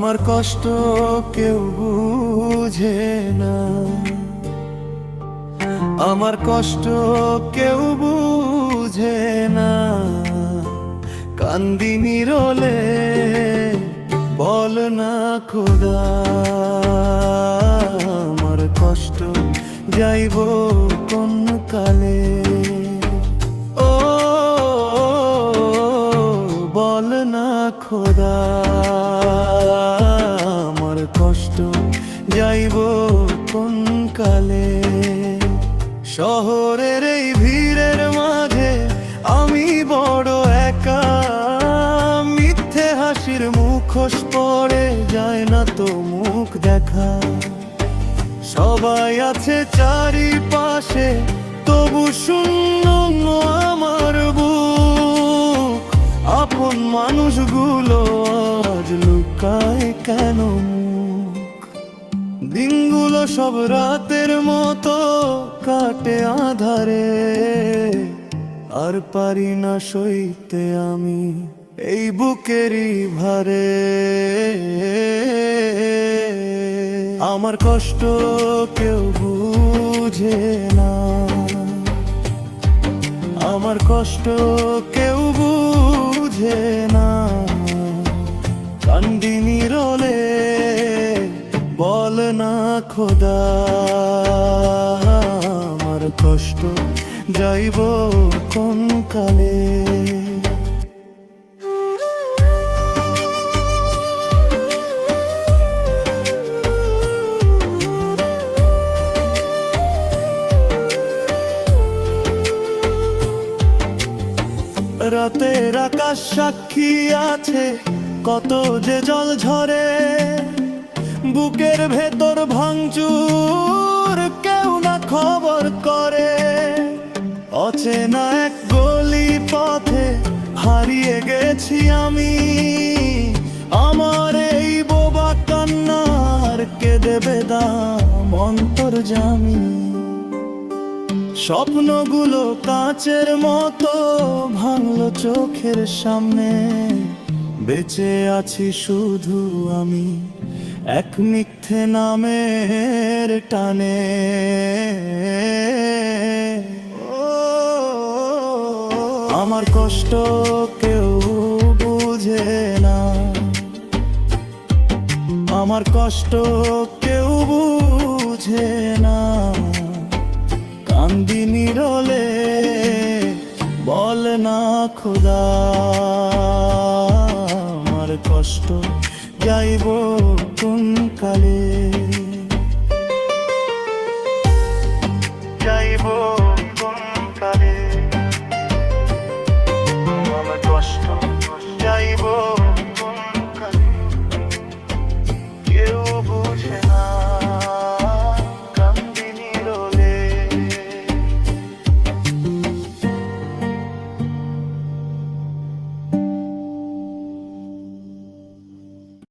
আমার কষ্ট কেউ বুঝে না, আমার কষ্ট কেউ বুঝে না। কান্দি নিরলে বল না খোদা, আমার কষ্ট যাইব কোন কালে। ও বল না খোদা, আমার কষ্ট যাইব কোন কালে। শহরের এই ভিড়ের মাঝে আমি বড় একা, মিথ্যে হাসির মুখোশ পড়ে যায় না তো মুখ দেখা। সবাই আছে চারিপাশে তবু শূন্য আমার বুক। আপন মানুষগুলো আজ লুকায় কেন মুখ? দিনগুলো সব রাতের মতো কাটে আধারে, আর পারি না সইতে আমি এই বুকেরই ভারে। আমার কষ্ট কেউ বুঝে না, আমার কষ্ট কেউ বুঝে না। কান্দি নিরলে বল না খোদা, আমার কষ্ট যাইব কোন কালে। রাতের আকাশ সাক্ষী আছে কত যে জল ঝরে, বুকের ভেতর ভাঙচুর কেউ না খবর করে। অচেনা এক গলি পথে হারিয়ে গেছি আমি, আমার এই বোবা কান্নার কে দেবে দাম অন্তর্যামী। স্বপ্নগুলো কাচের মতো ভাঙলো চোখের সামনে, বেঁচে আছি শুধু আমি এক মিথ্যে নামের টানে। আমার কষ্ট কেউ বুঝে না, আমার কষ্ট কেউ বুঝে না। কান্দি নিরলে বল না খোদা, আমার কষ্ট যাইব কোন কালে, যাইব